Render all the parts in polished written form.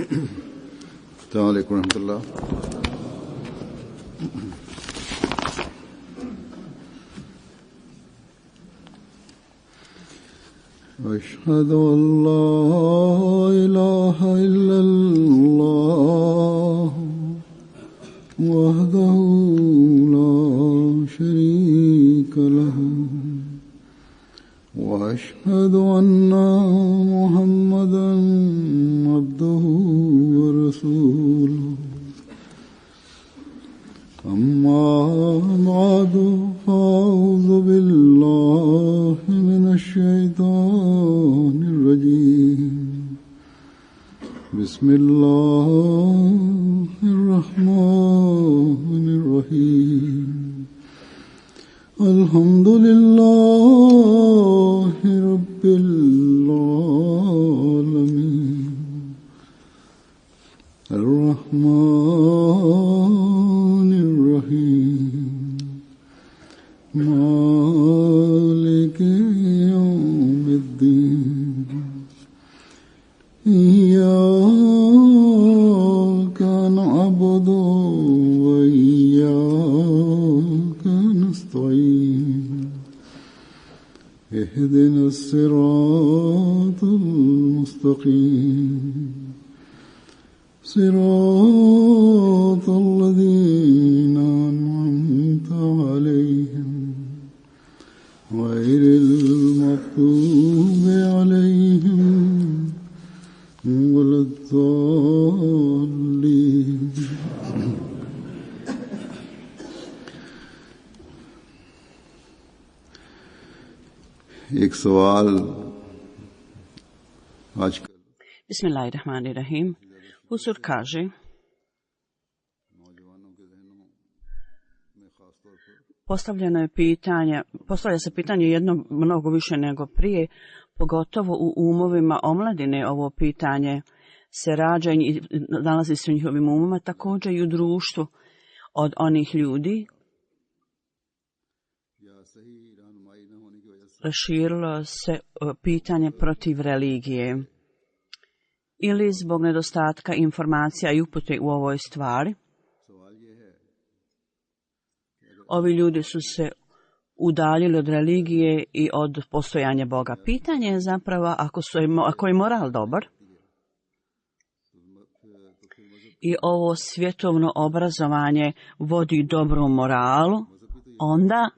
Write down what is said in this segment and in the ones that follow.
السلام عليكم ورحمة الله. أشهد أن لا إله إلا الله وحده لا شريك له وأشهد أن محمدا عبده ورسوله أما بعد فأعوذ بالله من الشيطان الرجيم بسم الله الرحمن الرحيم الحمد لله رب العالمين الرحمن الرحيم مالك يوم الدين إياك نعبد وإياك نستعين اهدنا الصراط المستقيم صراط الذين أنعمت عليهم غير المغضوب عليهم ولا الضالين. एक सवाल आजकल Bismillahirrahmanirrahim. Husur kaže: postavlja se pitanje jedno mnogo više nego prije, pogotovo u umovima omladine. Ovo pitanje se rađa i nalazi se u njihovim umama, također i u društvu od onih ljudi. Raširilo se pitanje protiv religije ili zbog nedostatka informacija i upute u ovoj stvari. Ovi ljudi su se udaljili od religije i od postojanja Boga. Pitanje je zapravo ako je moral dobar i ovo svjetovno obrazovanje vodi dobru moralu, onda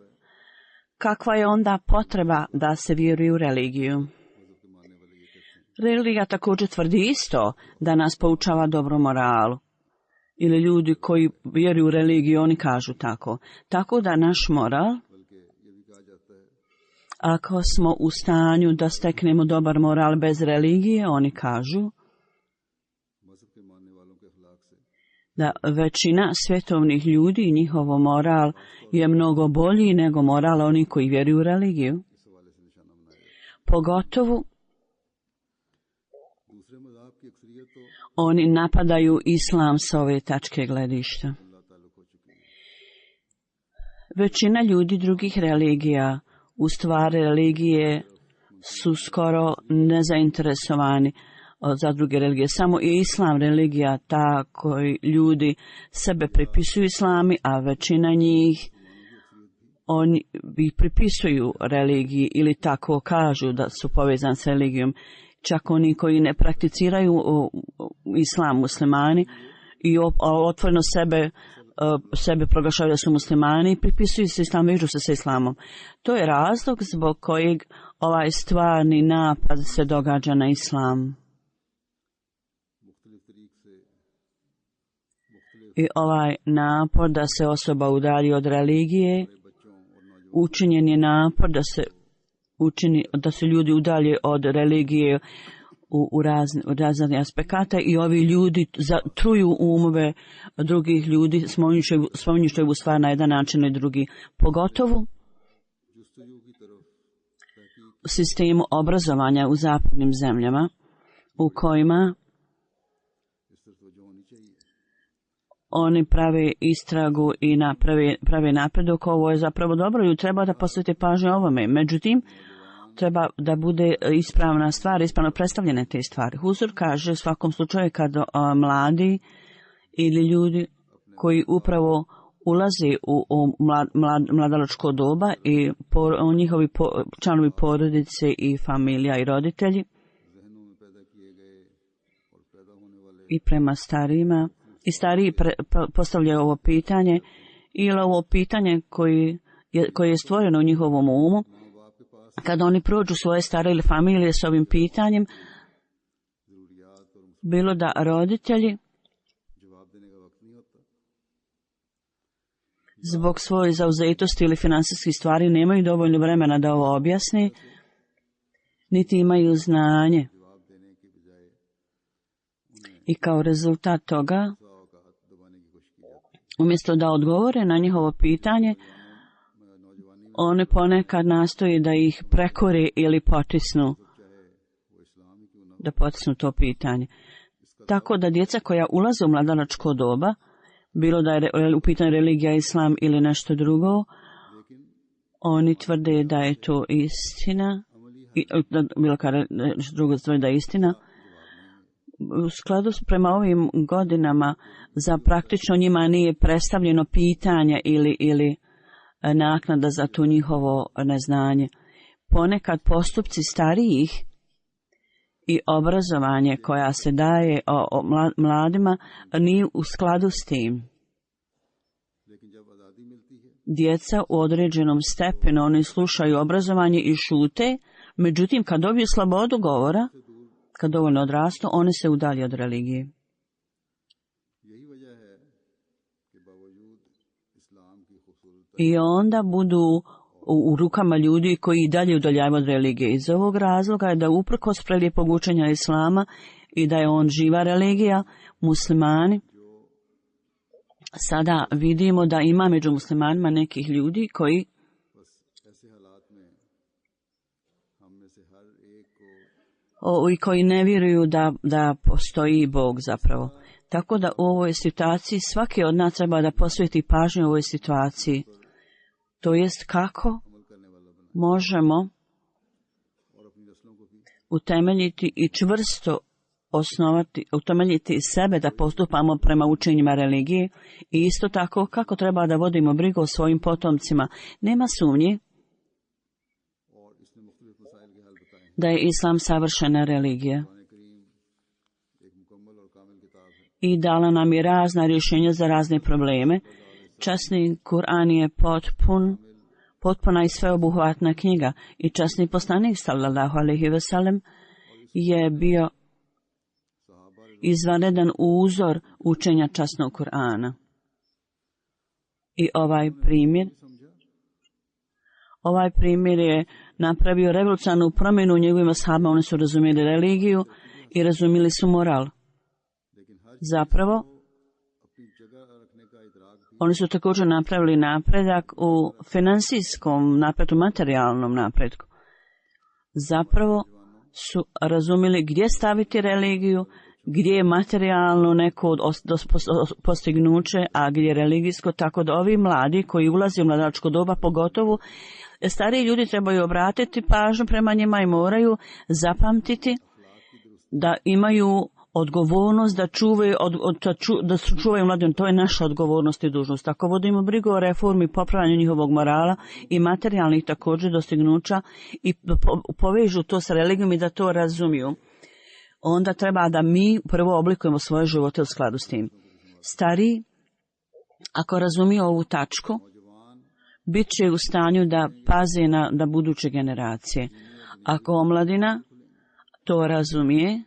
kakva je onda potreba da se vjeruje u religiju? Religija također tvrdi isto da nas poučava dobru moralu. Ili ljudi koji vjeruju u religiju, oni kažu tako. Tako da naš moral, ako smo u stanju da steknemo dobar moral bez religije, oni kažu da većina svjetovnih ljudi i njihov moral je mnogo bolji nego moral onih koji vjeruju u religiju. Pogotovo oni napadaju islam s ove tačke gledišta. Većina ljudi drugih religija, u stvari religije, su skoro nezainteresovani za druge religije. Samo je islam religija ta koji ljudi sebe pripisuju islami, a većina njih oni pripisuju religiji ili tako kažu da su povezani s religijom. Čak oni koji ne prakticiraju islam, muslimani, i otvoreno sebe proglašavaju da su muslimani i pripisuju se islam, vežu se sa islamom. To je razlog zbog kojeg ovaj stvarni napad se događa na islam. I ovaj napor da se osoba udalji od religije, učinjen je napor da se ljudi udalje od religije u razne aspekata i ovi ljudi truju umove drugih ljudi, spominjući ovu stvar na jedan način i drugi. Pogotovo u sistemu obrazovanja u zapadnim zemljama u kojima oni prave istragu i prave napredak. Ovo je zapravo dobro i treba da posvete pažnju ovome. Međutim, treba da bude ispravna stvar, ispravno predstavljene te stvari. Huzur kaže u svakom slučaju kad mladi ili ljudi koji upravo ulaze u mladalačko doba i njihovi članovi porodice i familija i roditelji i prema starijima i stariji postavljaju ovo pitanje ili ovo pitanje koje je stvoreno u njihovom umu, kada oni prođu svoje stare ili familije s ovim pitanjem, bilo da roditelji zbog svoje zauzetosti ili finansijskih stvari nemaju dovoljno vremena da ovo objasni, niti imaju znanje. I kao rezultat toga, umjesto da odgovore na njihovo pitanje, oni ponekad nastoji da ih prekore ili potisnu, da potisnu to pitanje. Tako da djeca koja ulaze u mladalačko doba, bilo da je u pitanju religija, islam ili nešto drugo, oni tvrde da je to istina, bilo kada drugo tvrde da je istina. U skladu prema ovim godinama za praktično njima nije predstavljeno pitanje ili naknada za tu njihovo neznanje. Ponekad postupci starijih i obrazovanje koja se daje mladima nije u skladu s tim. Djeca u određenom stepenu oni slušaju obrazovanje i šute, međutim kad dobiju slobodu govora, kad dovoljno odrastu, oni se udalje od religije. I onda budu u rukama ljudi koji i dalje udaljavaju od religije. Iz ovog razloga je da uprkos prelijepog učenja islama i da je on živa religija, muslimani, sada vidimo da ima među muslimanima nekih ljudi koji ne vjeruju da postoji Bog zapravo. Tako da u ovoj situaciji svaki od nas treba da posveti pažnju u ovoj situaciji. To jest kako možemo utemeljiti i čvrsto utemeljiti sebe da postupamo prema učenjima religije i isto tako kako treba da vodimo brigu o svojim potomcima. Nema sumnje da je islam savršena religija i dala nam je razna rješenja za razne probleme. Časni Kur'an je potpuna i sveobuhvatna knjiga i časni poslanik sallallahu alejhi ve sellem je bio izvanredan uzor učenja časnog Kur'ana. I ovaj primjer je napravio revolucionarnu promjenu u njegovim ashabima. Oni su razumjeli religiju i razumjeli su moral. Zapravo, oni su također napravili napredak u financijskom napretku, materijalnom napretku. Zapravo su razumjeli gdje staviti religiju, gdje je materijalno neko postignuće, a gdje je religijsko, tako da ovi mladi koji ulaze u mladačko doba, pogotovo stariji ljudi trebaju obratiti pažnju prema njima i moraju zapamtiti da imaju odgovornost da čuvaju mladim. To je naša odgovornost i dužnost. Ako vodimo brigu o reformi, popravljanju njihovog morala i materijalnih također dostignuća i povežu to sa religijom i da to razumiju, onda treba da mi prvo oblikujemo svoje živote u skladu s tim. Stariji, ako razumiju ovu tačku, bit će u stanju da paze na buduće generacije. Ako omladina to razumije,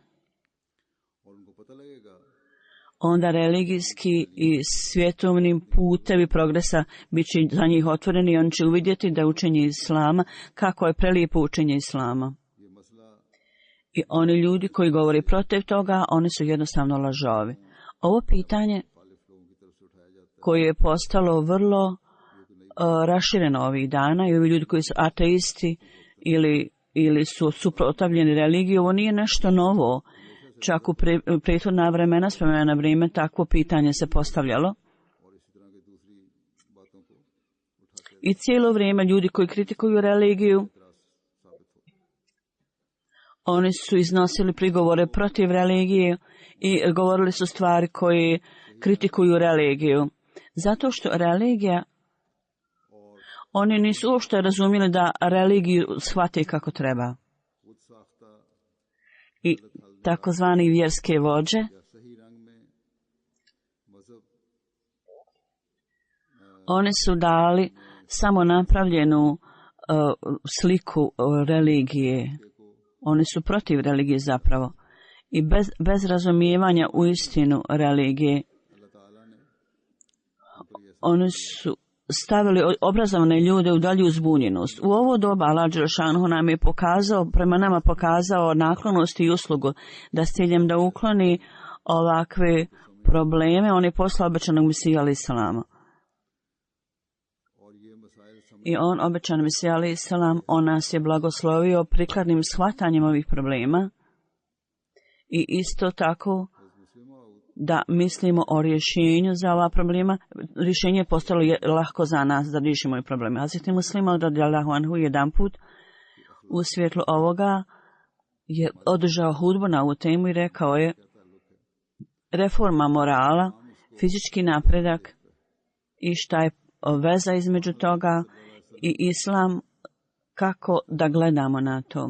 onda religijski i svjetovni putevi progresa bit će za njih otvoreni i oni će uvidjeti da učenje islama, kako je prelijepo učenje islama. I oni ljudi koji govore protiv toga, oni su jednostavno lažovi. Ovo pitanje koje je postalo vrlo rašireno ovih dana i ovi ljudi koji su ateisti ili su suprotstavljeni religiji, ovo nije nešto novo. Čak u prethodna vremena, s vremena na vrijeme, takvo pitanje se postavljalo. I cijelo vrijeme ljudi koji kritikuju religiju Oni su iznosili prigovore protiv religije i govorili su stvari koje kritikuju religiju. Zato što religija, oni nisu uopšte razumjeli da religiju shvate kako treba. I takozvani vjerske vođe oni su dali samo napravljenu sliku religije. Oni su protiv religije zapravo. I bez razumijevanja u istinu religije. Oni su stavili obrazovane ljude u dalju zbunjenost. U ovo doba Allah dželešanu nam je prema nama pokazao naklonost i uslugu da s ciljem da ukloni ovakve probleme, on je poslao obećanog Mesiju alejhi selam. I on, obećan Mesija alejhi selam, on nas je blagoslovio prikladnim shvatanjem ovih problema i isto tako da mislimo o rješenju za ova problema. Rješenje je postalo lahko za nas da riješimo ove probleme. Hazreti Muslima radijallahu anhu jedan put u svjetlu ovoga je održao hudbu na ovu temu i rekao je: reforma morala, fizički napredak i šta je veza između toga i islam, kako da gledamo na to.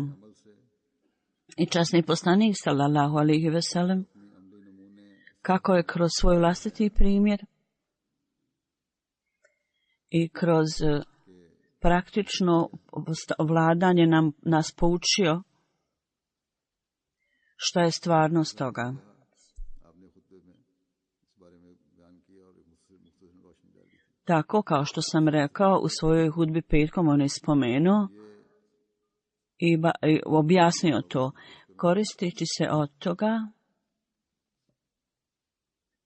I časni poslanik sallallahu alejhi ve sellem kako je kroz svoj vlastiti primjer i kroz praktično vladanje nas poučio šta je stvarnost toga. Tako kao što sam rekao u svojoj hudbi petkom, on je spomenuo i objasnio to. Koristeći se od toga,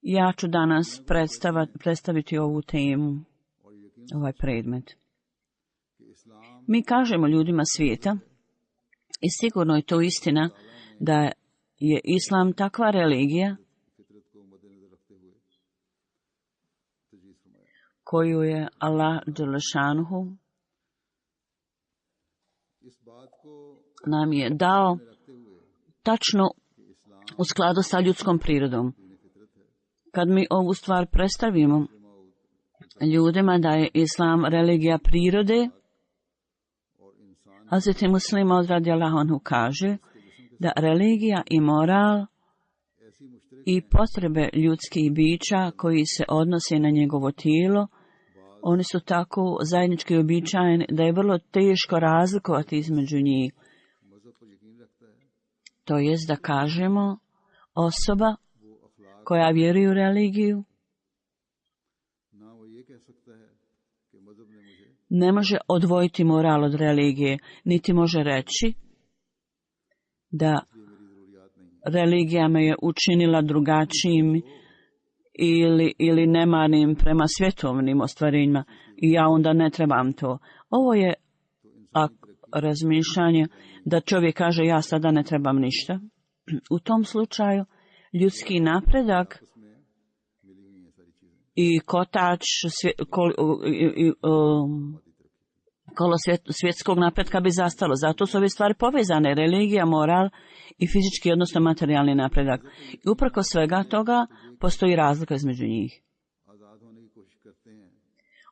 ja ću danas predstaviti ovu temu, ovaj predmet. Mi kažemo ljudima svijeta, i sigurno je to istina, da je islam takva religija koju je Allah dželešanuhu nam je dao tačno u skladu sa ljudskom prirodom. Kad mi ovu stvar predstavimo ljudima da je islam religija prirode, Hazreti Muslima radijallahu anhu kaže da religija i moral i potrebe ljudskih bića koji se odnose na njegovo tijelo, oni su tako zajednički uobičajeni da je vrlo teško razlikovati između njih. To jest da kažemo, osoba koja vjeruje u religiju ne može odvojiti moral od religije, niti može reći da religija me je učinila drugačijim ili nemarnim prema svjetovnim ostvarenjima i ja onda ne trebam to. Ovo je razmišljanje da čovjek kaže ja sada ne trebam ništa. U tom slučaju ljudski napredak i kotač kolo svjetskog napretka bi zastalo. Zato su ove stvari povezane, religija, moral i fizički, odnosno materijalni napredak. I uprkos svega toga postoji razlika između njih.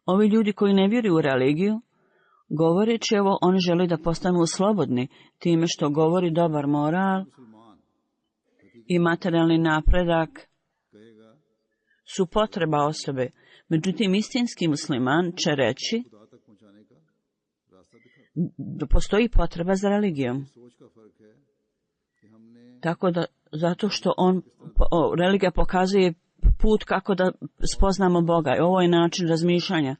Ovi ljudi koji ne vjeruju u religiju, govoreći ovo, oni žele da postanu slobodni time što govori dobar moral i materijalni napredak su potreba osobe. Međutim, istinski musliman će reći da postoji potreba za religijom. Tako da, zato što religija pokazuje put kako da spoznamo Boga. I ovo je način razmišljanja.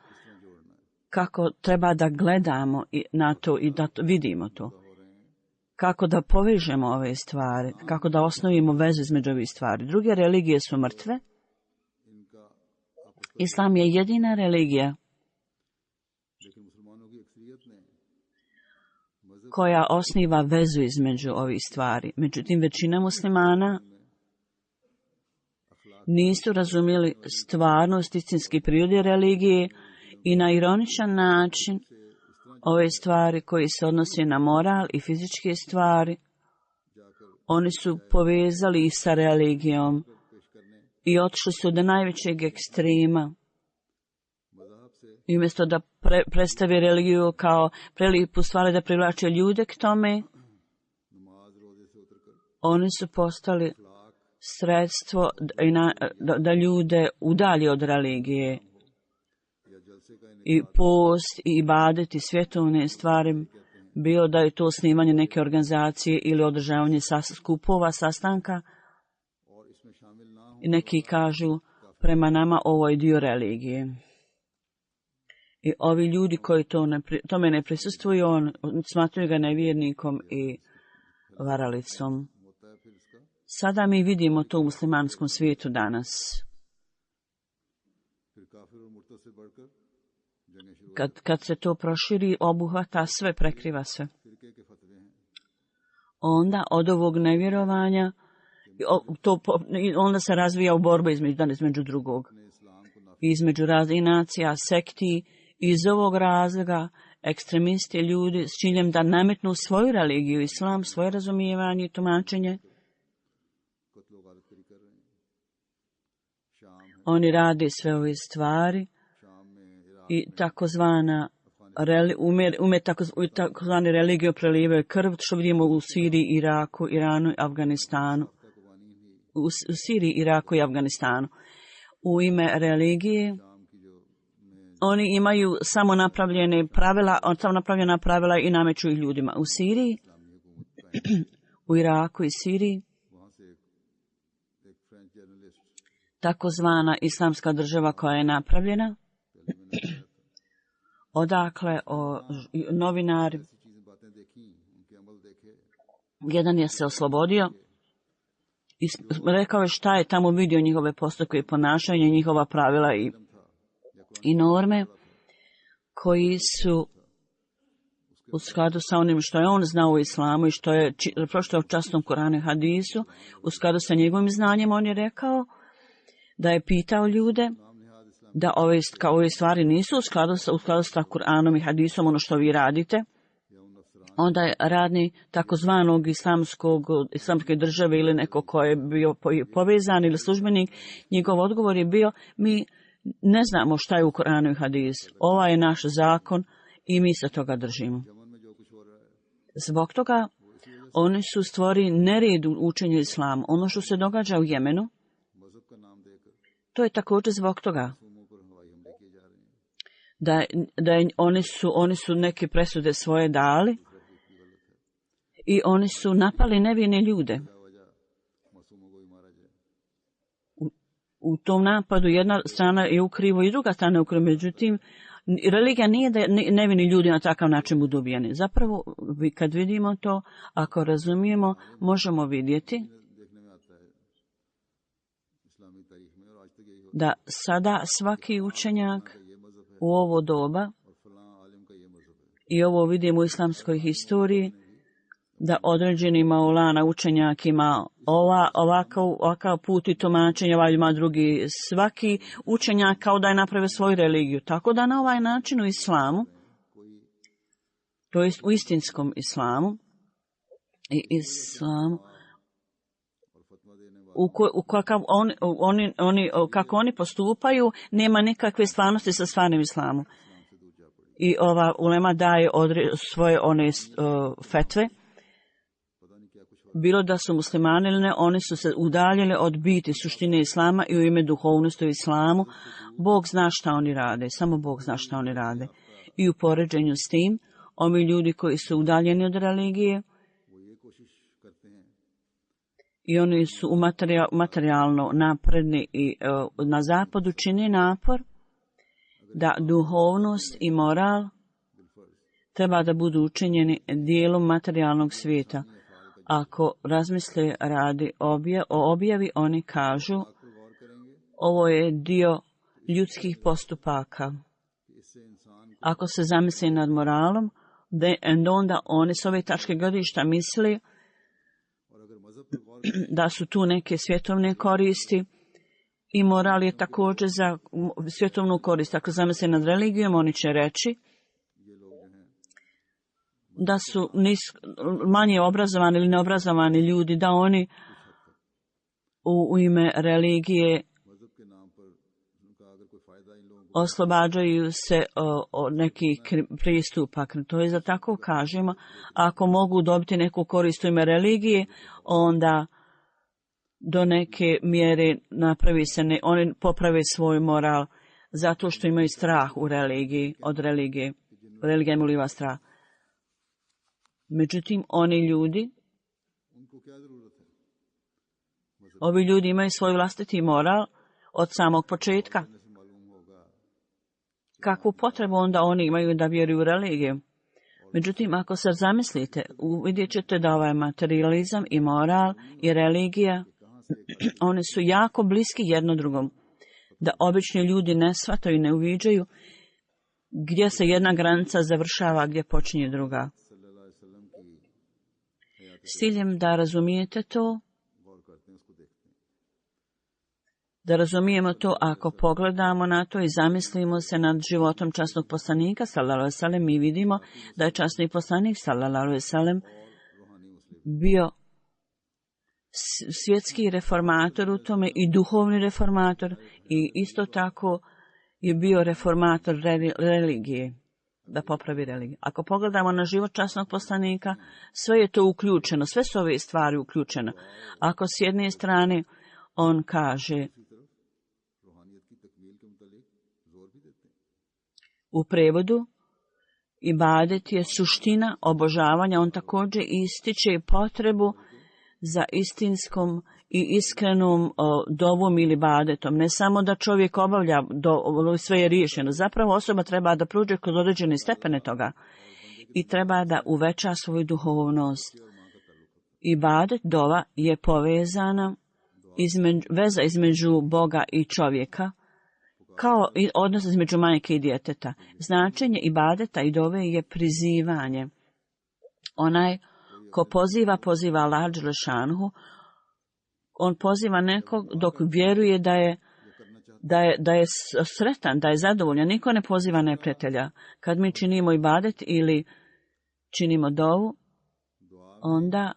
Kako treba da gledamo na to i da vidimo to. Kako da povežemo ove stvari. Kako da osnovimo vezu između ovih stvari. Druge religije su mrtve. Islam je jedina religija koja osniva vezu između ovih stvari. Međutim, većina muslimana nisu razumjeli stvarnost istinski prirode religije i na ironičan način ove stvari koji se odnose na moral i fizičke stvari Oni su povezali ih sa religijom i otišli su do najvećeg ekstrema. I umjesto da predstavi religiju kao prelijepu stvar da privlače ljude k tome, oni su postali sredstvo da ljude udalji od religije. I post, i ibadet, i svjetovne stvari, bilo da je to snimanje neke organizacije ili održavanje skupova, sastanka. I neki kažu, prema nama ovo je dio religije. I ovi ljudi koji tome ne prisustvuju, smatruju ga nevjernikom i varalicom. Sada mi vidimo to u muslimanskom svijetu danas. Kad se to proširi, obuhvata sve, prekriva sve. Onda od ovog nevjerovanja, onda se razvija u borba između drugog. Između raznih nacija, sekti, iz ovog razloga ekstremisti ljudi s ciljem da nametnu svoju religiju, islam, svoje razumijevanje i tumačenje. Oni rade sve ove stvari i takozvana takozvani religiju prelijevaju krv, što vidimo u Siriji, Iraku, Iranu i Afganistanu. U Siriji, Iraku i Afganistanu. U ime religije oni imaju samo napravljena pravila i nameću ih ljudima. U Siriji, u Iraku i Siriji, takozvana islamska država koja je napravljena, odakle novinari, jedan je se oslobodio i rekao je šta je tamo vidio njihove postupke i ponašanje, njihova pravila i norme koji su u skladu sa onim što je on znao u islamu i što je prošlo u časnom Koranu i hadisu, u skladu sa njegovim znanjem on je rekao da je pitao ljude da ove stvari nisu u skladu sa Kuranom i hadisom, ono što vi radite. Onda je radni takozvanog islamske države ili neko ko je bio povezan ili službenik, njegov odgovor je bio, mi ne znamo šta je u Koranu i hadisu. Ova je naš zakon i mi se toga držimo. Zbog toga oni su stvorili nered u učenju islama. Ono što se događa u Jemenu, to je također zbog toga da oni su neke presude svoje dali i oni su napali nevine ljude. U tom napadu jedna strana je u krivu i druga strana je u krivu. Međutim, religija nije da nevini ljudi na takav način budu ubijeni. Zapravo, kad vidimo to, ako razumijemo, možemo vidjeti da sada svaki učenjak u ovo doba, i ovo vidimo u islamskoj historiji, da određeni maulana učenjak ima ovakav put i tumačenje, ovaj ima drugi. Svaki učenjak kao da je napravio svoju religiju. Tako da na ovaj način u islamu, to jest u istinskom islamu, kako oni postupaju, nema nikakve stvarnosti sa stvarnim islamom. I ova ulema daje svoje fetve, bilo da su muslimani ili ne, oni su se udaljili od biti suštine islama i u ime duhovnosti u islamu. Bog zna šta oni rade, samo Bog zna šta oni rade. I u poređenju s tim, ovi ljudi koji su udaljeni od religije i oni su materijalno napredni i na zapadu čini napor da duhovnost i moral treba da budu učinjeni dijelom materijalnog svijeta. Ako razmisle radi o objavi, oni kažu ovo je dio ljudskih postupaka. Ako se zamisli nad moralom, onda oni s ove tačke gledišta misle da su tu neke svjetovne koristi i moral je također za svjetovnu korist. Ako zamisle nad religijom, oni će reći da su manje obrazovani ili neobrazovani ljudi, da oni u ime religije oslobađaju se od nekih pristupa. To je za tako kažemo, ako mogu dobiti neku korist u ime religije, onda do neke mjere oni poprave svoj moral zato što imaju strah u religiji, od religije. Religija im uliva strah. Međutim, ovi ljudi imaju svoj vlastiti moral od samog početka. Kakvu potrebu onda oni imaju da vjeruju u religiju? Međutim, ako se zamislite, vidjet ćete da ovaj materializam i moral i religija, oni su jako bliski jedno drugom. Da obični ljudi ne shvataju i ne uviđaju gdje se jedna granica završava, gdje počinje druga. S ciljem da razumijete to, da razumijemo to ako pogledamo na to i zamislimo se nad životom časnog poslanika, sallallahu alejhi ve sellem, mi vidimo da je časni poslanik, sallallahu alejhi ve sellem, bio svjetski reformator u tome i duhovni reformator i isto tako je bio reformator religije, da popravi religiju. Ako pogledamo na život časnog poslanika, sve je to uključeno, sve su ove stvari uključene. Ako s jedne strane on kaže u prevodu, ibadet je suština obožavanja, on također ističe potrebu za istinskom i iskrenom dovom ili ibadetom. Ne samo da čovjek obavlja, sve je riješeno. Zapravo osoba treba da prođe kroz određene stepene toga i treba da uveća svoju duhovnost. Ibadet, dova, je povezana veza između Boga i čovjeka, kao i odnos između majke i djeteta. Značenje ibadeta i dove je prizivanje. Onaj ko poziva Allah dželešanuhu, on poziva nekog dok vjeruje da je sretan, da je zadovoljan. Niko ne poziva neprijatelja. Kad mi činimo ibadet ili činimo dovu, onda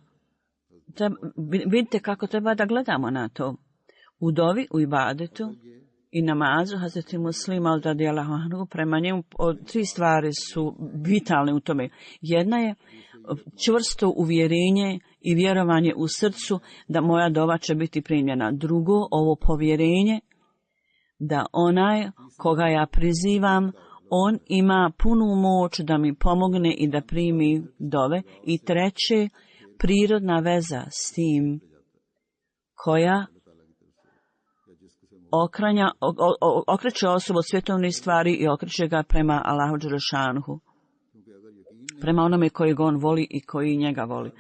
vidite kako treba da gledamo na to. U dovi, u ibadetu i namazu, Hazreti Muslima radijallahu anhu, prema njemu tri stvari su vitalne u tome. Jedna je čvrsto uvjerenje i vjerovanje u srcu da moja dova će biti primljena. Drugo, ovo povjerenje da onaj koga ja prizivam, on ima punu moć da mi pomogne i da primi dove. I treće, prirodna veza s tim koja okreće osobu od svjetovnih stvari i okreće ga prema Allahu dželešanuhu, prema onome kojeg on voli i koji njega voli.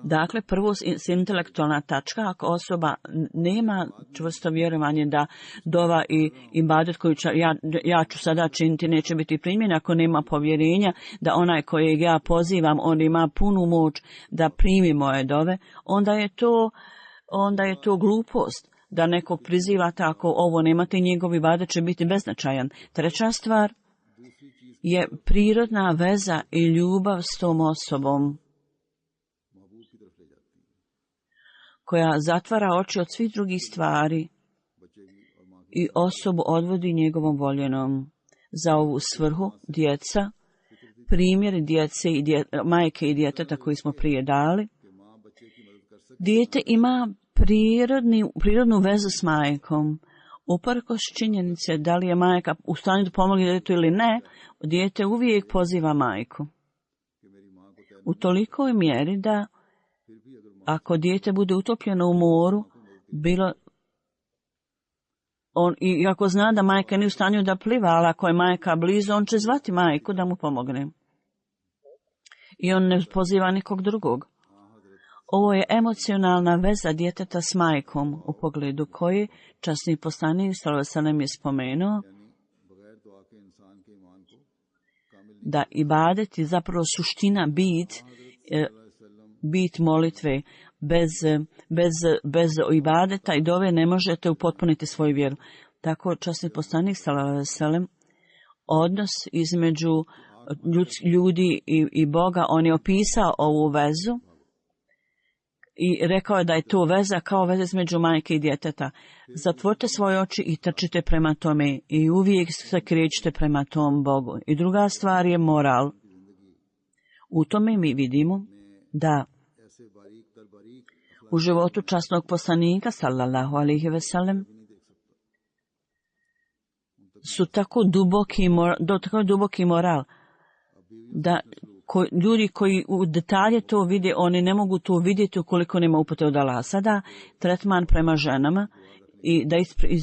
Dakle, prvo s intelektualna tačka, ako osoba nema čvrsto vjerovanje da dova i ibadet koju ja ću sada činiti neće biti primjen, ako nema povjerenja da onaj kojeg ja pozivam, on ima punu moć da primi moje dove, onda je to glupost da nekog priziva tako, ovo nemate, njegov ibadet će biti beznačajan. Treća stvar je prirodna veza i ljubav s tom osobom koja zatvara oči od svih drugih stvari i osobu odvodi njegovom voljenom. Za ovu svrhu djeca, primjer djece i majke i djeteta koji smo prije dali, dijete ima prirodnu vezu s majkom. Uprkos činjenice da li je majka u stanju da pomogne djetetu ili ne, dijete uvijek poziva majku. U tolikoj mjeri da ako dijete bude utopljeno u moru, i ako zna da majka nije u stanju da pliva, ali ako je majka blizu, on će zvati majku da mu pomogne. I on ne poziva nikog drugog. Ovo je emocionalna veza djeteta s majkom, u pogledu koje časni poslanik sallallahu alejhi ve sellem je spomenuo da ibadet je zapravo suština, bit molitve. Bez ibadeta i dove ne možete upotpuniti svoju vjeru. Tako časni poslanik sallallahu alejhi ve sellem odnos između ljudi i Boga, on je opisao ovu vezu i rekao je da je to veza kao veza između majke i djeteta. Zatvorite svoje oči i trčite prema tome i uvijek se krećite prema tom Bogu. I druga stvar je moral. U tome mi vidimo da u životu časnog poslanika, sallallahu alejhi ve sellem, su tako duboki moral, da ljudi koji u detalje to vide, oni ne mogu to vidjeti ukoliko nema upute od Allaha. Sada tretman prema ženama i da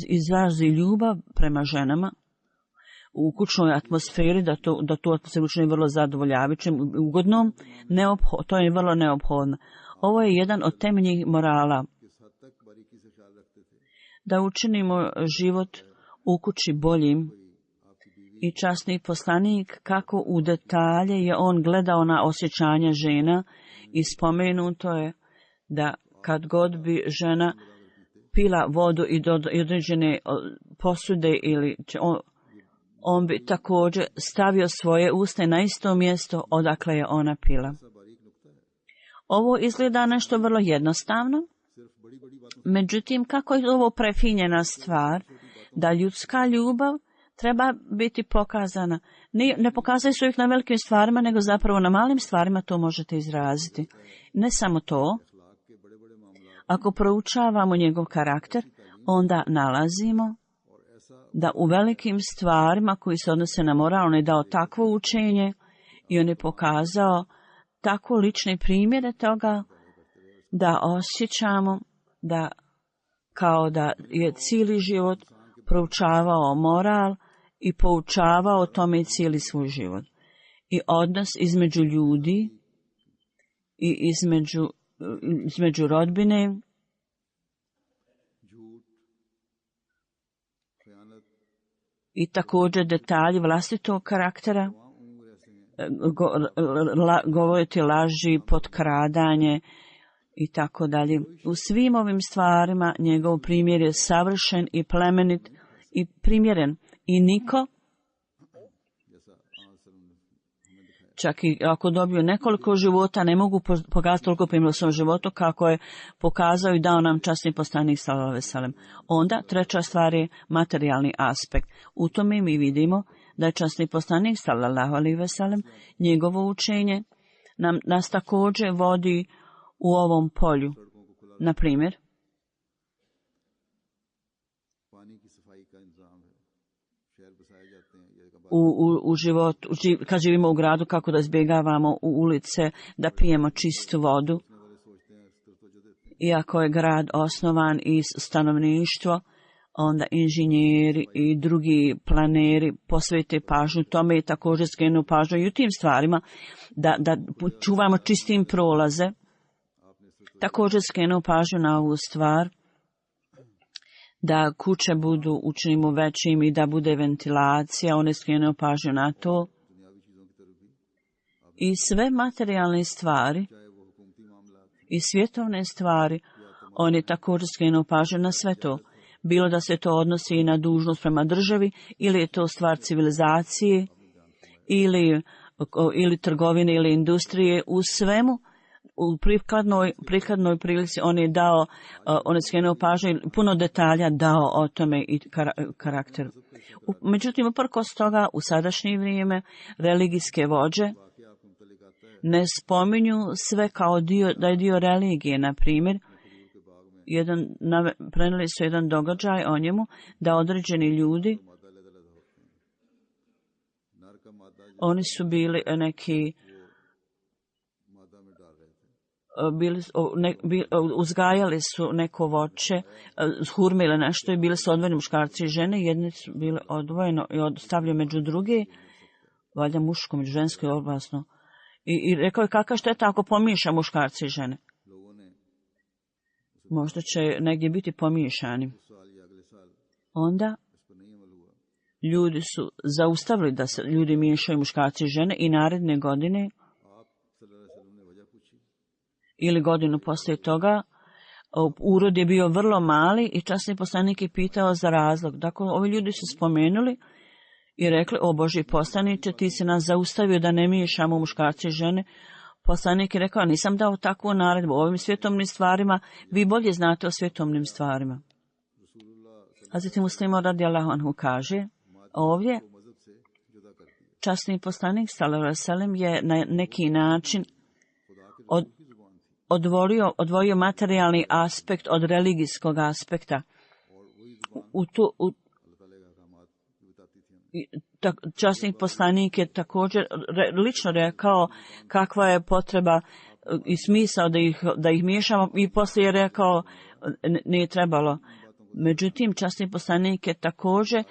izrazi ljubav prema ženama u kućnoj atmosferi, da tu atmosferu učini vrlo zadovoljavajućim, ugodnom, to je vrlo neophodno. Ovo je jedan od temeljnih morala. Da učinimo život u kući boljim. I časni poslanik, kako u detalje je on gledao na osjećanja žena i spomenuto je da kad god bi žena pila vodu i određene posude, on bi također stavio svoje usta na isto mjesto odakle je ona pila. Ovo izgleda nešto vrlo jednostavno, međutim kako je ovo prefinjena stvar, da ljudska ljubav treba biti pokazana. Ne pokazuje se uvijek na velikim stvarima, nego zapravo na malim stvarima to možete izraziti. Ne samo to, ako proučavamo njegov karakter, onda nalazimo da u velikim stvarima koji se odnose na moral, on je dao takvo učenje i on je pokazao tako lične primjere toga da osjećamo da kao da je cijeli život proučavao moral i poučavao o tome cijeli svoj život. I odnos između ljudi i između rodbine i također detalji vlastitog karaktera, govoriti laži, potkradanje i tako dalje. U svim ovim stvarima njegov primjer je savršen i plemenit i primjeren. I niko, čak i ako dobiju nekoliko života, ne mogu pokazati toliko primjera u svom životu kako je pokazao i dao nam časni poslanik sallallahu alejhi ve sellem. Onda treća stvar je materijalni aspekt. U tome mi vidimo da je časni poslanik sallallahu alejhi ve sellem, njegovo učenje nas također vodi u ovom polju. Na primjer, u životu, kad živimo u gradu, kako da izbjegavamo u ulice, da pijemo čistu vodu. Iako je grad osnovan iz stanovništvo, onda inženjeri i drugi planeri posvete pažnju tome i također skrenu pažnju i u tim stvarima da čuvamo čistim prolaze. Također skrenu pažnju na ovu stvar da kuće budu učinimo većim i da bude ventilacija, one skrenu pažnju na to. I sve materijalne stvari i svjetovne stvari, oni također skrenu pažnju na sve to. Bilo da se to odnosi i na dužnost prema državi, ili je to stvar civilizacije, ili trgovine, ili industrije, u svemu. U prikladnoj prilici on je dao, on je skrenuo pažnju i puno detalja dao o tome i karakteru. Međutim, uprkos toga, u sadašnje vrijeme, religijske vođe ne spominju sve kao da je dio religije. Na primjer, prenijeli su jedan događaj o njemu, da određeni ljudi, oni su bili neki, uzgajali su neko voće, hurme ili nešto i bili su odvojeni muškarci i žene, jedni su bili odvojeno i stavljeni među druge, valjda muško, među žensko je opasno. I rekao je kakva šteta ako pomiješa muškarci i žene. Možda će negdje biti pomiješani. Onda ljudi su zaustavili da se ljudi miješaju muškarci i žene i naredne godine ili godinu poslije toga urod je bio vrlo mali i časni poslanik je pitao za razlog. Dakle, ovi ljudi su spomenuli i rekli, o Božji poslaniče, ti si nas zaustavio da ne miješamo muškarce i žene. Poslanik je rekao, nisam dao takvu naredbu o ovim svjetovnim stvarima, vi bolje znate o svjetovnim stvarima. Hazreti Muslima radijallahu anhu kaže, ovdje časni poslanik sallallahu alejhi ve sellem je na neki način odvojio materijalni aspekt od religijskog aspekta. Časni poslanik je također lično rekao kakva je potreba i smisao da ih miješamo i poslije je rekao nije trebalo. Međutim, časni poslanik je također,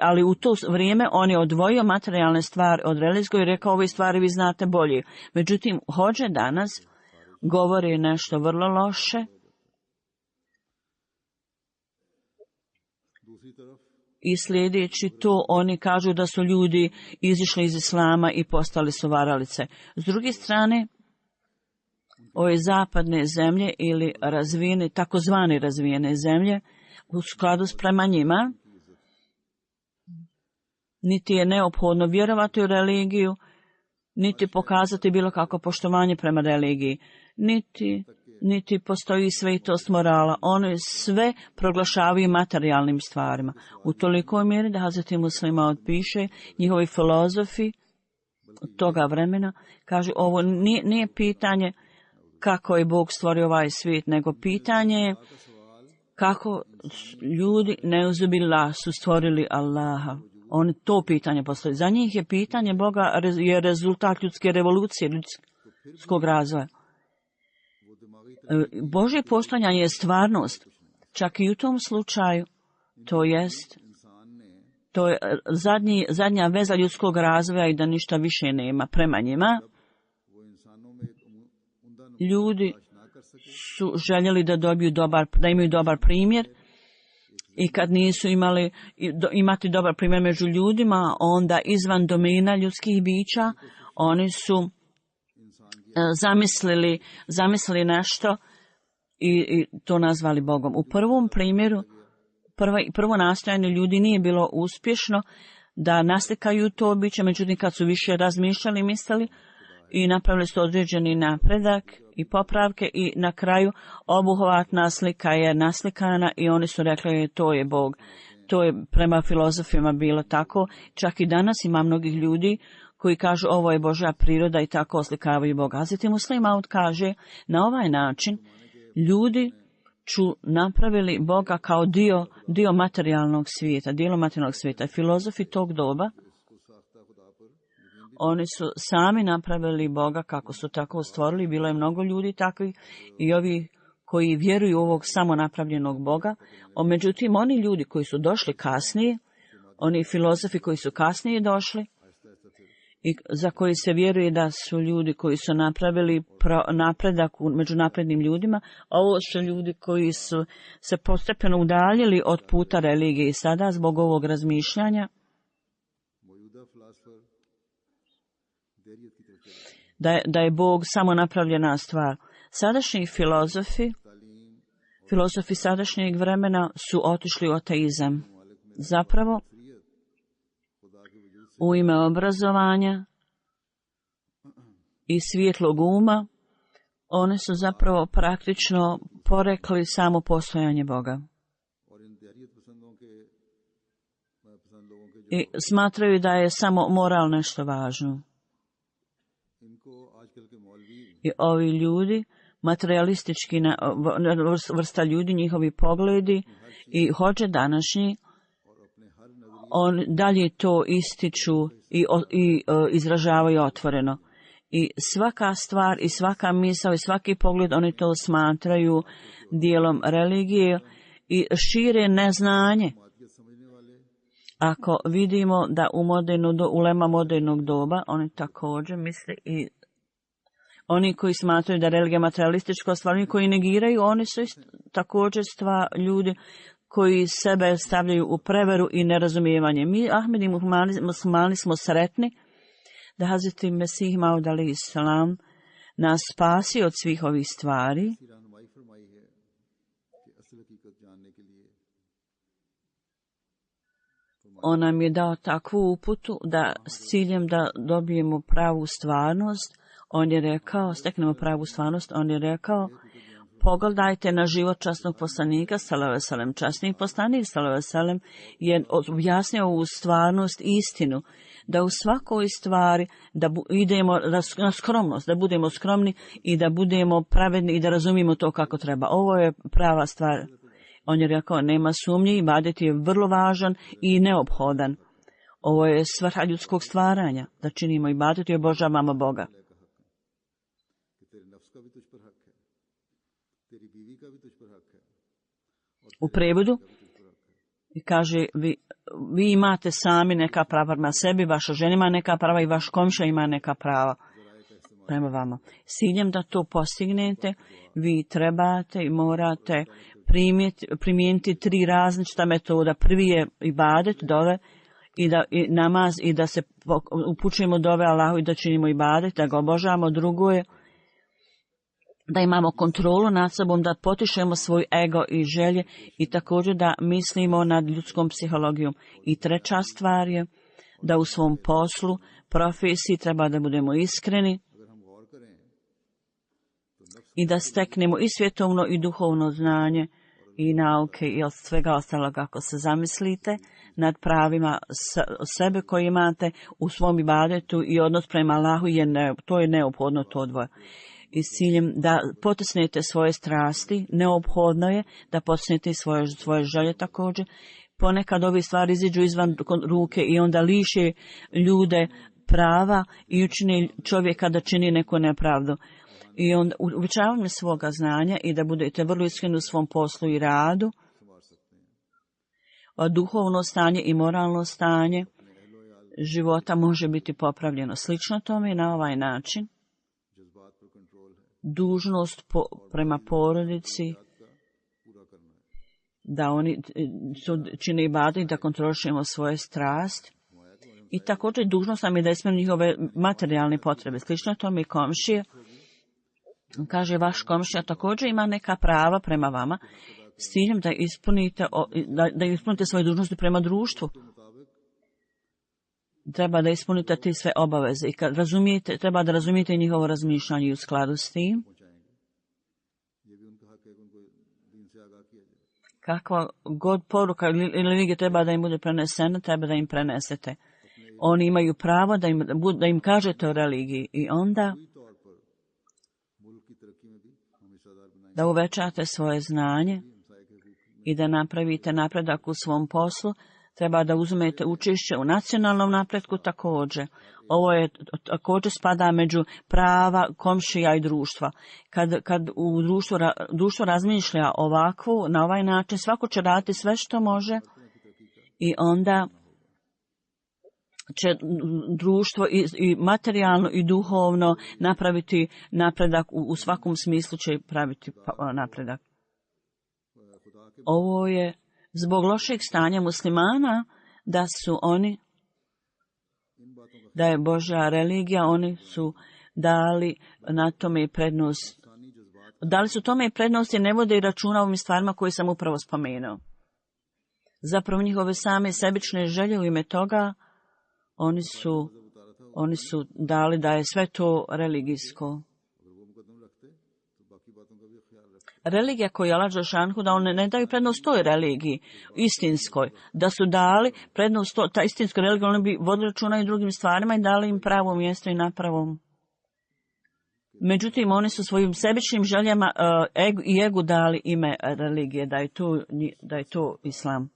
ali u to vrijeme on je odvojio materijalne stvari od religijskog i rekao ove stvari vi znate bolje. Međutim, hođe danas govori nešto vrlo loše i sljedeći to oni kažu da su ljudi izišli iz islama i postali su varalice. S druge strane, ove zapadne zemlje ili razvijene, takozvane razvijene zemlje, u skladu s prema njima, niti je neophodno vjerovati u religiju, niti pokazati bilo kako poštovanje prema religiji, niti postoji svetost morala. Oni sve proglašavaju materijalnim stvarima. U tolikoj mjeri da Hazreti Muslima otpiše njihovi filozofi toga vremena, kaže ovo nije pitanje kako je Bog stvorio ovaj svijet, nego pitanje je kako ljudi neuzubillah su stvorili Allaha. Oni to pitanje postoji. Za njih je pitanje Boga je rezultat ljudske revolucije, ljudskog razvoja. Božje postojanje je stvarnost. Čak i u tom slučaju to je zadnja veza ljudskog razvoja i da ništa više nema prema njima. Ljudi su željeli da imaju dobar primjer i kad nisu imati dobar primjer među ljudima, onda izvan domena ljudskih bića, oni su zamislili nešto i to nazvali Bogom. U prvom primjeru, prvo nastojanje ljudi nije bilo uspješno da naslikaju to biće, međutim kad su više razmišljali i mislili i napravili su određeni napredak i popravke i na kraju obuhvatna slika je naslikana i oni su rekli to je Bog. To je prema filozofima bilo tako. Čak i danas ima mnogih ljudi koji kažu ovo je Božja priroda i tako oslikavaju Boga. Hazreti Muslima kaže na ovaj način ljudi napravili Boga kao dio materijalnog svijeta, dijelo materijalnog svijeta. Filozofi tog doba, oni su sami napravili Boga kako su tako stvorili. Bilo je mnogo ljudi takvih i ovi koji vjeruju u ovog samo napravljenog Boga. Međutim, oni ljudi koji su došli kasnije, oni filozofi koji su kasnije došli i za koji se vjeruje da su ljudi koji su napravili napredak među naprednim ljudima, ovo su ljudi koji su se postepeno udaljili od puta religije i sada zbog ovog razmišljanja da je Bog samo napravljena stvar. Sadašnji filozofi sadašnjeg vremena su otišli u ateizam. Zapravo, u ime obrazovanja i svjetlog uma, one su zapravo praktično porekli samo postojanje Boga. I smatraju da je samo moral nešto važno. I ovi ljudi, materialistički vrsta ljudi, njihovi pogledi i hođe današnji, on dalje to ističu i izražavaju otvoreno. I svaka stvar i svaka misao i svaki pogled, oni to smatraju dijelom religije i šire neznanje. Ako vidimo da ulema modernog doba, oni također misle i oni koji smatraju da religija materialistička stvar, oni koji negiraju, oni su također ljudi koji sebe stavljaju u preveru i nerazumijevanje. Mi, Ahmedi muslimani, smo sretni da Hazreti Mesih Maud alejhi selam nas spasi od svih ovih stvari. On nam je dao takvu uputu da s ciljem da dobijemo pravu stvarnost, on je rekao, steknemo pravu stvarnost, on je rekao, pogledajte na život časnog poslanika, sallallahu alejhi ve sellem. Časni poslanik, sallallahu alejhi ve sellem, je objasnio ovu stvarnost, istinu, da u svakoj stvari da idemo na skromnost, da budemo skromni i da budemo pravedni i da razumijemo to kako treba. Ovo je prava stvar. On je rekao, nema sumnje, ibadet je vrlo važan i neophodan. Ovo je svrha ljudskog stvaranja, da činimo ibadet i obožavamo Boga. U prevodu kaže, vi imate sami neka prava prema sebi, vaša žena ima neka prava i vaš komšija ima neka prava prema vama. S ciljem da to postignete, vi trebate i morate primijeniti 3 različita metoda. Prvi je ibadet, dove, i namaz, i da se upućujemo dove Allahu i da činimo ibadet, da ga obožavamo. Drugo je da imamo kontrolu nad sobom, da potišemo svoj ego i želje i također da mislimo nad ljudskom psihologijom. I treća stvar je da u svom poslu, profesiji treba da budemo iskreni i da steknemo i svjetovno i duhovno znanje i nauke i od svega ostalog. Ako se zamislite nad pravima sebe koje imate u svom ibadetu i odnos prema Allahu, to je neophodno, to dvoje. I s ciljem da potisnete svoje strasti, neophodno je da potisnete svoje želje također. Ponekad ove stvari iziđu izvan ruke i onda liše ljude prava i učine čovjeka da čini neku nepravdu. I onda uvećavanje svoga znanja i da budete vrlo iskreni u svom poslu i radu, duhovno stanje i moralno stanje života može biti popravljeno. Slično tome i na ovaj način dužnost prema porodici, da oni čine ibadet i da kontrolišemo svoje strasti. I također dužnost nam je da ispunimo njihove materijalne potrebe. Slično tome i komšije. Kaže, vaš komšija također ima neka prava prema vama s ciljem da ispunite svoje dužnosti prema društvu. Treba da ispunite te sve obaveze i kad razumijete, treba da razumijete njihovo razmišljanje i u skladu s tim. Kakva god poruka ili religija treba da im bude prenesena, treba da im prenesete. Oni imaju pravo da im kažete o religiji i onda da uvećate svoje znanje i da napravite napredak u svom poslu. Treba da uzmete učešće u nacionalnom napretku također. Ovo je također spada među prava komšija i društva. Kad u društvo razmišlja ovako, na ovaj način, svako će raditi sve što može i onda će društvo i materijalno i duhovno napraviti napredak, u svakom smislu će praviti napredak. Ovo je zbog lošeg stanja muslimana, da je Božja religija, oni su dali na tome prednost. Dali su tome prednost i ne vode i računa ovim stvarima koje sam upravo spomenuo. Zapravo njihove same sebične želje u ime toga, oni su dali da je sve to religijsko. Religija koju Allah dželešanu, da one ne daju prednost toj religiji, istinskoj, da su dali prednost ta istinskoj religiji, oni bi vodili računa i drugim stvarima i dali im pravo mjesto i na pravom. Međutim, oni su svojim sebičnim željama i egu dali ime religije, da je to islam.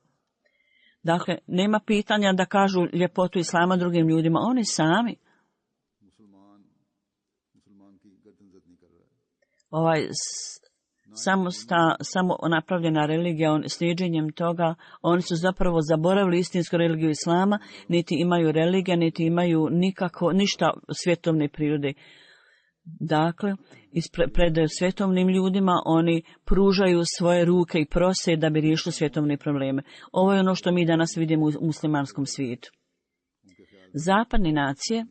Dakle, nema pitanja da kažu ljepotu islama drugim ljudima, oni sami. Samo napravljena religija, slijedženjem toga, oni su zapravo zaboravili istinsku religiju islama, niti imaju religija, niti imaju ništa svjetovne prirode. Dakle, pred svjetovnim ljudima oni pružaju svoje ruke i prose da bi riješili svjetovne probleme. Ovo je ono što mi danas vidimo u muslimanskom svijetu. Zapadne nacije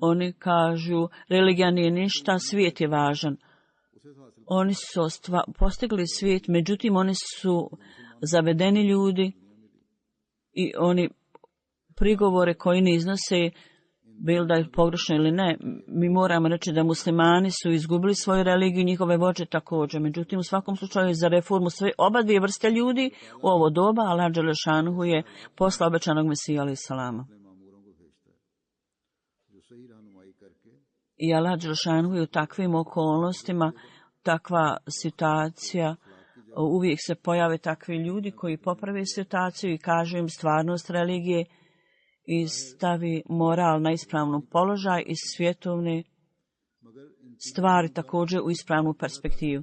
oni kažu, religija nije ništa, svijet je važan. Oni su postigli svijet, međutim oni su zavedeni ljudi i oni prigovore koji ne iznose, bilo da je pogrešno ili ne, mi moramo reći da muslimani su izgubili svoju religiju, njihove vođe također. Međutim, u svakom slučaju za reformu oba dvije vrste ljudi u ovo doba, Allah dželešanuhu je poslao obećanog Mesija alejhi salama. I Allah dželešanuhu je u takvim okolnostima, takva situacija, uvijek se pojave takvi ljudi koji poprave situaciju i kažu im stvarnost religije i stavi moral na ispravnu položaj i svjetovne stvari također u ispravnu perspektivu.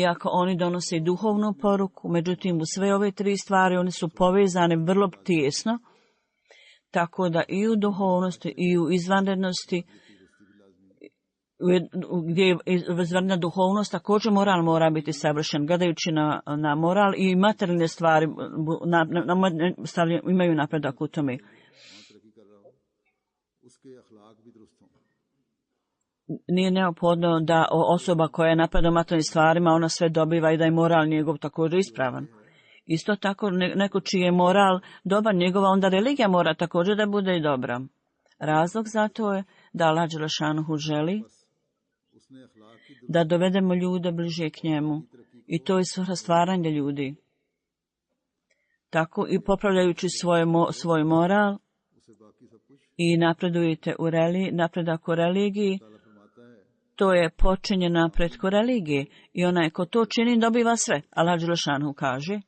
Iako oni donose duhovnu poruku, međutim u sve ove tri stvari oni su povezane vrlo tijesno, tako da i u duhovnosti i u izvanrednosti, gdje je izvanredna duhovnost, također moral mora biti savršen, gledajući na moral i materijalne stvari imaju napredak u tome. Nije neophodno da osoba koja je napredo materijalnim stvarima, ona sve dobiva i da je moral njegov također ispravan. Isto tako, neko čiji je moral dobar njegova, onda religija mora također da bude i dobra. Razlog za to je da Allah dželešanuhu želi da dovedemo ljude bliže k njemu. I to je svrha stvaranja ljudi. Tako i popravljajući svoj moral i napredujete u napredak u religiji, to je počinje napretku religije. I onaj ko to čini dobiva sve. Allah dželešanuhu kaže,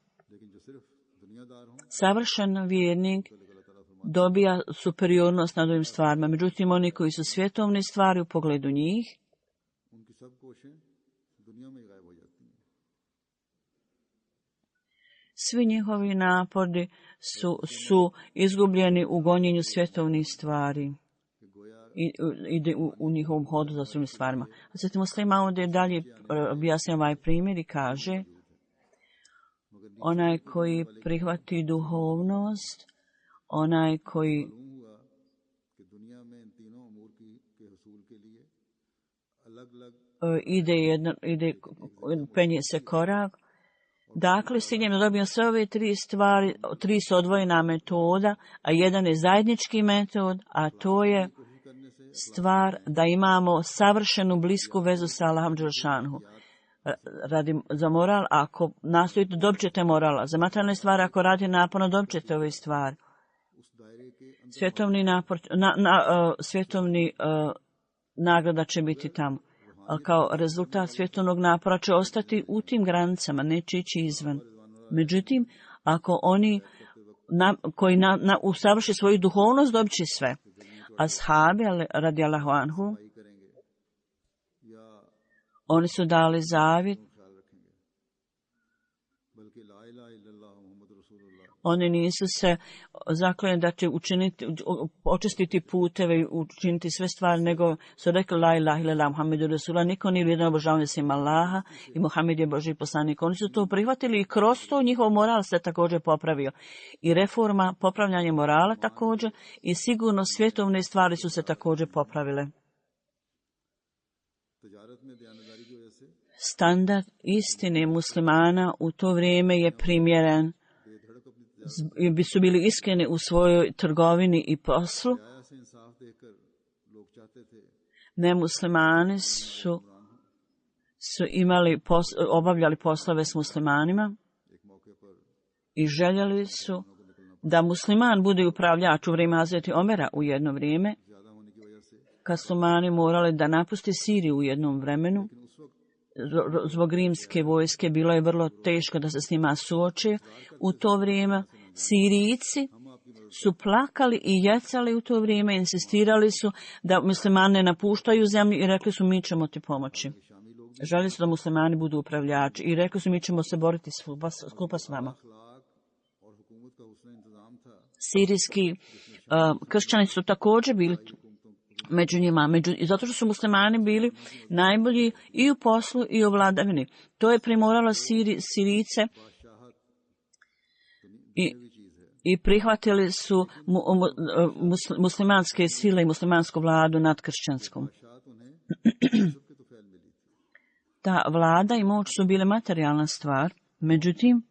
savršen vjernik dobija superiornost nad ovim stvarima. Međutim, oni koji su svjetovne stvari u pogledu njih, svi njihovi napori su izgubljeni u gonjenju svjetovnih stvari i ide u njihovom hodu za svim stvarima. A Sveti Muslima ovdje dalje objasnja ovaj primjer i kaže, onaj koji prihvati duhovnost, onaj koji penje se korak. Dakle, s ciljem da dobijem sve ove tri stvari, tri su odvojena metoda, a jedan je zajednički metod, a to je stvar da imamo savršenu blisku vezu sa Allahom dželešanuhu. Za moral, ako nastojite, dobit ćete morala. Za materijalne stvari, ako radite naporno, dobit ćete ove stvari. Svjetovni nagrada će biti tamo. Ali kao rezultat svjetovnog napora će ostati u tim granicama, neće ići izvan. Međutim, ako oni koji usavrši svoju duhovnost, dobit će sve. Ashabi, radijallahu anhu, oni su dali zavjet. Oni nisu se zakleli da će očistiti puteve i učiniti sve stvari, nego su rekli la ilaha illallah Muhammedu Rasulullah, niko nije vrijedan obožavanja sem Allaha i Muhammed je Božji poslanik. Oni su to prihvatili i kroz to njihov moral se također popravio. I reforma, popravljanje morala također i sigurno svjetovne stvari su se također popravile. Standard istine muslimana u to vrijeme je primjeren. Bi su bili iskreni u svojoj trgovini i poslu. Nemuslimani su obavljali poslove s muslimanima i željeli su da musliman bude upravljač u vrijeme Hazreti Omera u jedno vrijeme, kad su mani morali da napusti Siriju u jednom vremenu. Zbog rimske vojske bilo je vrlo teško da se s njima suoče. U to vrijeme Sirijci su plakali i jecali u to vrijeme, insistirali su da muslimani ne napuštaju zemlju i rekli su mi ćemo ti pomoći. Želi su da muslimani budu upravljači i rekli su mi ćemo se boriti skupa s vama. Sirijski kršćani su također bili među njima, zato što su muslimani bili najbolji i u poslu i u vladavini. To je primoralo Sirijce i prihvatili su muslimanske sile i muslimansku vladu nad kršćanskom. Ta vlada i moć su bile materijalna stvar, međutim,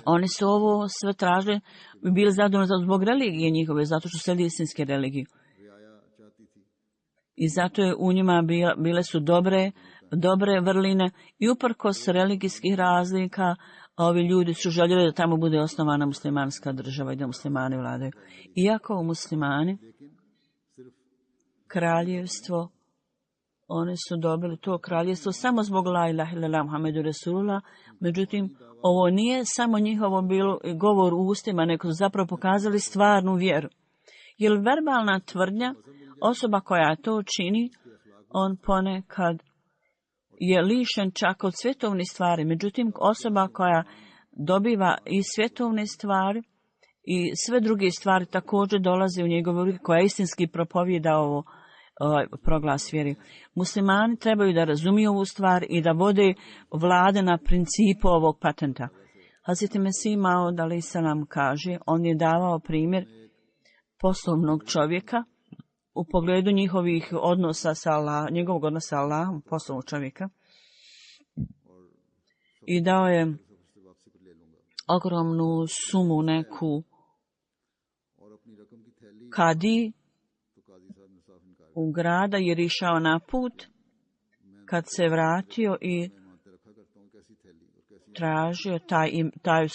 oni su ovo sve tražili, bili zadovoljni zbog religije njihove, zato što slijedi istinske religije. I zato je u njima bile su dobre vrline i uprkos religijskih razlika, ovi ljudi su željeli da tamo bude osnovana muslimanska država i da muslimani vladaju. Iako muslimani, kraljevstvo, oni su dobili to kraljevstvo samo zbog la ilaha illallah Muhammedu Rasulullah, međutim, ovo nije samo njihovo bilo govor u ustima, nego su zapravo pokazali stvarnu vjeru. Jer verbalna tvrdnja, osoba koja to čini, on ponekad je lišen čak od svjetovnih stvari. Međutim, osoba koja dobiva i svjetovne stvari i sve druge stvari također dolaze u njegove ruke, koja istinski propovijeda ovo proglas vjeri. Muslimani trebaju da razumiju ovu stvar i da vode vlade na principu ovog patenta. Hazreti Mesih Maud alejhi selam kaže, on je davao primjer poslovnog čovjeka u pogledu njihovih odnosa sa Allahom, njegovog odnosa sa Allahom, poslovnog čovjeka. I dao je ogromnu sumu neku kadi u grada jer je išao na put. Kad se vratio i tražio taj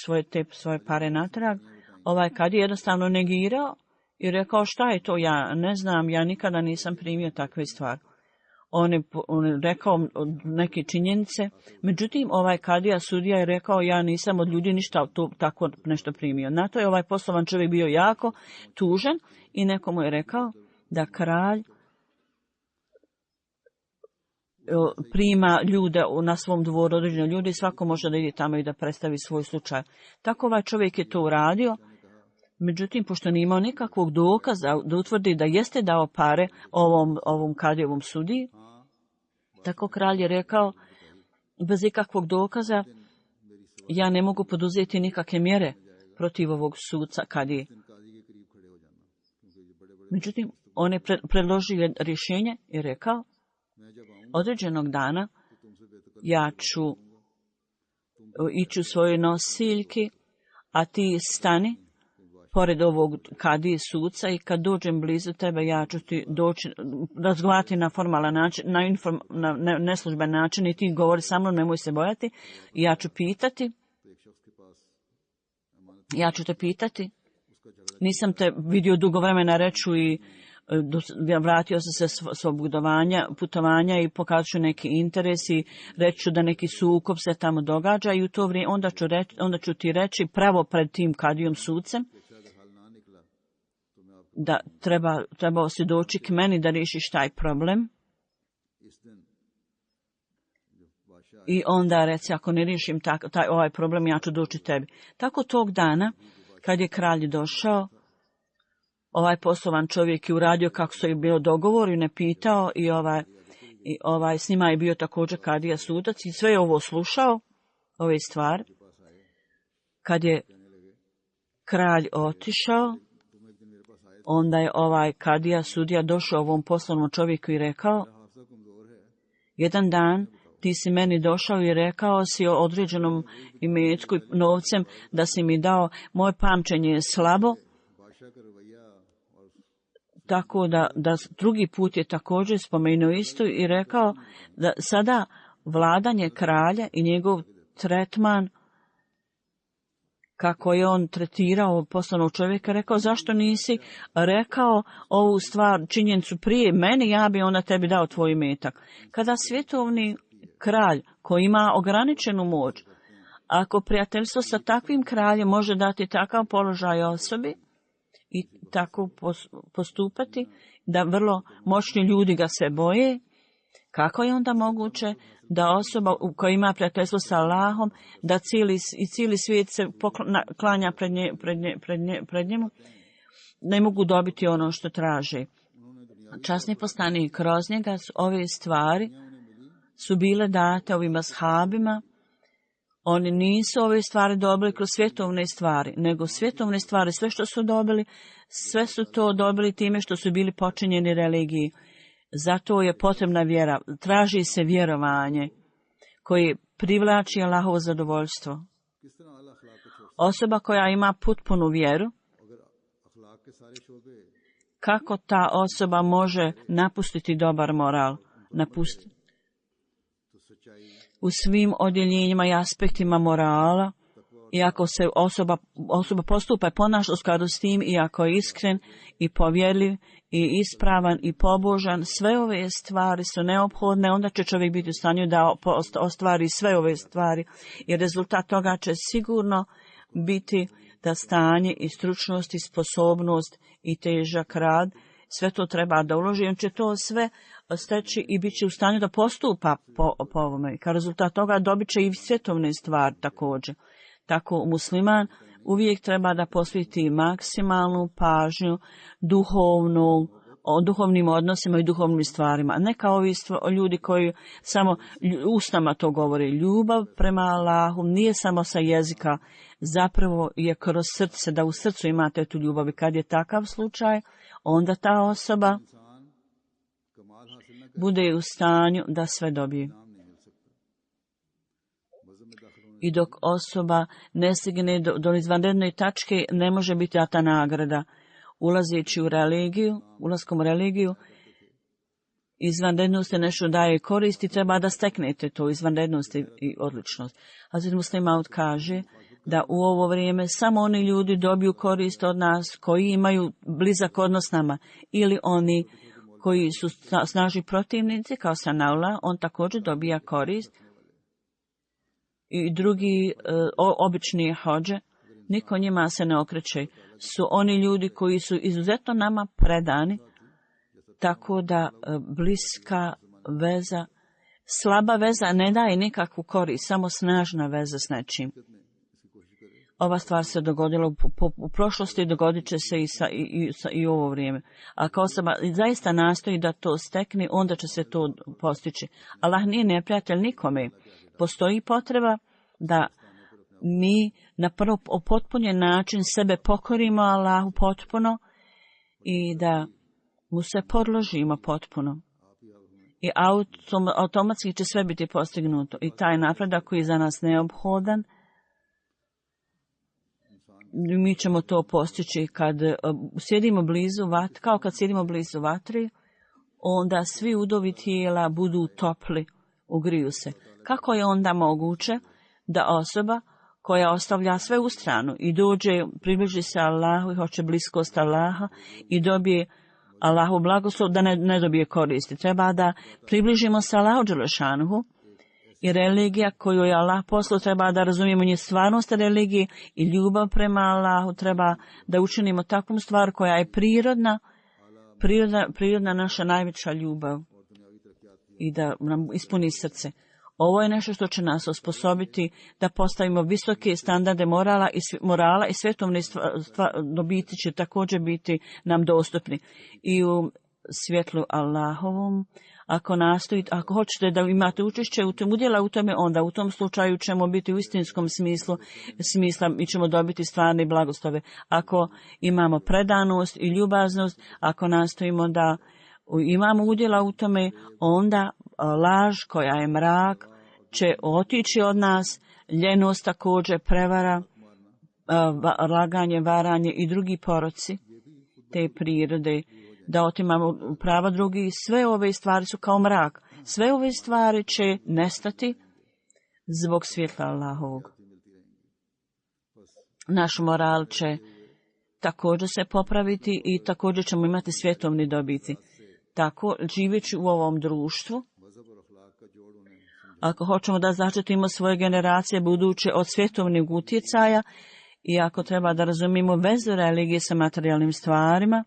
svoje pare natrag, ovaj kad je jednostavno negirao i rekao šta je to, ja ne znam, ja nikada nisam primio takve stvari. On je rekao neke činjenice, međutim ovaj kadija sudija je rekao ja nisam od ljudi ništa tako nešto primio. Na to je ovaj poslovan čovjek bio jako tužan i nekomu je rekao da kralj prima ljude na svom dvoru, određene ljude i svako može da ide tamo i da predstavi svoj slučaj. Tako ovaj čovjek je to uradio, međutim, pošto nije imao nikakvog dokaza da utvrdi da jeste dao pare ovom kadijevom sudiji, tako kralj je rekao, bez ikakvog dokaza, ja ne mogu poduzeti nikakve mjere protiv ovog sudca kadije. Međutim, on je predložio rješenje i rekao, određenog dana ja ću ići u svoje nosiljke, a ti stani pored ovog kadije suca i kad dođem blizu tebe ja ću ti doći, razgovarati na formalan način, na neslužben način i ti govori sa mnom, nemoj se bojati. I ja ću te pitati, nisam te vidio dugo vremena reću i vratio sam se svog putovanja i pokazat ću neki interes i reći ću da neki sukob se tamo događa i u to vrijeme onda ću ti pravo pred tim kadijom sucem da trebao si doći k meni da riješiš taj problem. I onda reci, ako ne riješim ovaj problem, ja ću doći tebi. Tako tog dana, kad je kralj došao, ovaj poslovan čovjek je uradio kako su je bilo dogovor i ne pitao i s njima je bio također kadija sudac i sve je ovo slušao, ove stvari. Kad je kralj otišao, onda je ovaj kadija sudija došao ovom poslovnom čovjeku i rekao, jedan dan ti si meni došao i rekao si o određenom imetku i novcem da si mi dao, moje pamćenje je slabo, tako da drugi put je također spomenuo isto i rekao da sada vladanje kralja i njegov tretman, kako je on tretirao poslovnog čovjeka, rekao zašto nisi rekao ovu stvar, činjenicu prije meni, ja bi onda tebi dao tvoj imetak. Kada svjetovni kralj koji ima ograničenu moć, ako prijateljstvo sa takvim kraljem može dati takav položaj osobi i tako postupati, da vrlo moćni ljudi ga se boje, kako je onda moguće da osoba koja ima prijateljstvo sa Allahom, da cijeli svijet se klanja pred njemu, ne mogu dobiti ono što traže. Časni poslanik kroz njega ove stvari su bile date ovim ashabima. Oni nisu ove stvari dobili kroz svjetovne stvari, nego svjetovne stvari, sve što su dobili, sve su to dobili time što su bili počinjeni religiji. Zato je potrebna vjera. Traži se vjerovanje koje privlači Allahovo zadovoljstvo. Osoba koja ima potpunu vjeru, kako ta osoba može napustiti dobar moral? U svim odjeljenjima i aspektima morala, i ako se osoba postupa i ponaša u skladu s tim, i ako je iskren i povjerljiv i ispravan i pobožan, sve ove stvari su neophodne, onda će čovjek biti u stanju da ostvari sve ove stvari, i rezultat toga će sigurno biti da stanje i stručnost i sposobnost i težak rad, sve to treba da uloži, on će to sve steći i bit će u stanju da postupa po ovome. Kao rezultat toga dobit će i svjetovne stvari također. Tako musliman uvijek treba da posveti maksimalnu pažnju duhovnim odnosima i duhovnim stvarima. Ne kao ovi ljudi koji samo ustama to govore. Ljubav prema Allahu nije samo sa jezika, zapravo je kroz srce, da u srcu imate tu ljubav. I kad je takav slučaj, onda ta osoba bude u stanju da sve dobije. I dok osoba ne stigne do izvanredne tačke, ne može biti ta nagrada. Ulazeći u religiju, ulaskom u religiju, izvanrednost je nešto daje korist i treba da steknete to, izvanrednost i odličnost. Hazret Musleh Maud kaže da u ovo vrijeme samo oni ljudi dobiju korist od nas koji imaju blizak odnos s nama, ili oni koji su snažni protivnici, kao Sanaula, on također dobija korist. I drugi obični hodže, niko njima se ne okreće, su oni ljudi koji su izuzetno nama predani, tako da bliska veza, slaba veza ne daje nikakvu korist, samo snažna veza s nečim. Ova stvar se dogodila u prošlosti, dogodit će se i u ovo vrijeme. Ako osoba zaista nastoji da to stekne, onda će se to postići. Allah nije neprijatelj nikome. Postoji potreba da mi na prvo potpunjen način sebe pokorimo Allahu potpuno i da mu se podložimo potpuno. I automatski će sve biti postignuto. I taj napredak koji je za nas neophodan, mi ćemo to postići kad sjedimo blizu vatri, kao kad sjedimo blizu vatri, onda svi udovi tijela budu topli, ugriju se. Kako je onda moguće da osoba koja ostavlja sve u stranu i dođe, približi se Allahu i hoće bliskost Allaha i dobije Allahu blagoslov, da ne dobije koristi? Treba da približimo se Allahu dželešanuhu, i religija koju je Allah poslao treba da razumijemo nje stvarnost religije i ljubav prema Allahu, treba da učinimo takvu stvar koja je prirodna naša najveća ljubav i da nam ispuni srce. Ovo je nešto što će nas osposobiti da postavimo visoke standarde morala i svjetovne dobiti će također biti nam dostupni. I u svjetlu Allahovom, ako hoćete da imate učešće u tom, udjela u tome, onda u tom slučaju ćemo biti u istinskom smisla i ćemo dobiti stvarne blagoslove. Ako imamo predanost i ljubaznost, ako nastojimo da imamo udjela u tome, onda laž koja je mrak će otići od nas, ljenost također, prevara, laganje, varanje i drugi poroci te prirode, da otimamo prava drugih. Sve ove stvari su kao mrak. Sve ove stvari će nestati zbog svjetla Allahovog. Naš moral će također se popraviti i također ćemo imati svjetovni dobiti. Tako, živeći u ovom društvu, ako hoćemo da zaštitimo svoje generacije buduće od svjetovnih utjecaja i ako treba da razumijemo vezu religije sa materijalnim stvarima,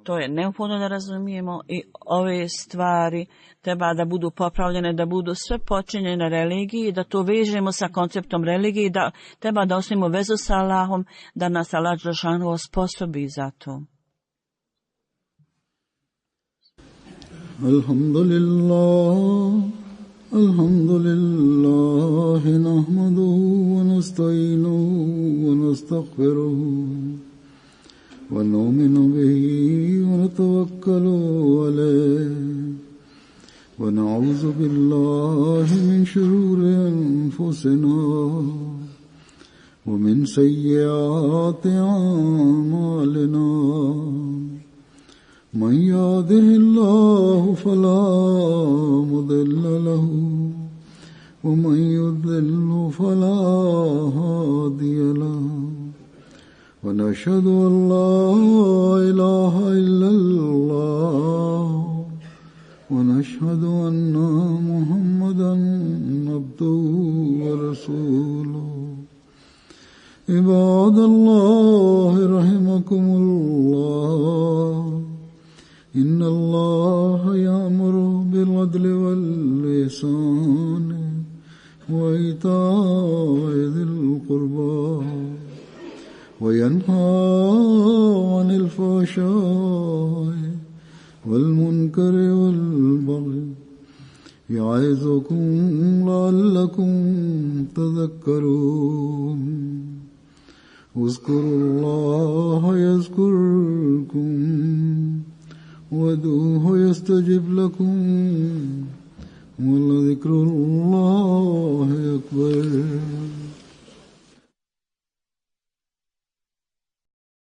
to je neophodno da razumijemo i ove stvari treba da budu popravljene, da budu sve počinjene religiji, da to vežemo sa konceptom religije, da treba da osnovimo vezu sa Allahom, da nas Allah dželešanu osposobi za to. Alhamdulillah, nahmaduhu wa nasta'inuhu wa nastaghfiruhu wa nu'minu bihi نتوكل عليه ونعوذ بالله من شرور أنفسنا ومن سيئات أعمالنا من يهده الله فلا مضل له ومن يضلل فلا هادي له ونشهد أن لا إله إلا الله ونشهد أن محمدا عبده ورسوله عباد الله رحمكم الله إن الله يأمر بالعدل والإحسان وإيتاء ذي القربى وينهى عن الفحشاء والمنكر والبغي يعظكم لعلكم تذكرون اذكروا الله يذكركم وادعوه يستجب لكم ولذكر الله أكبر.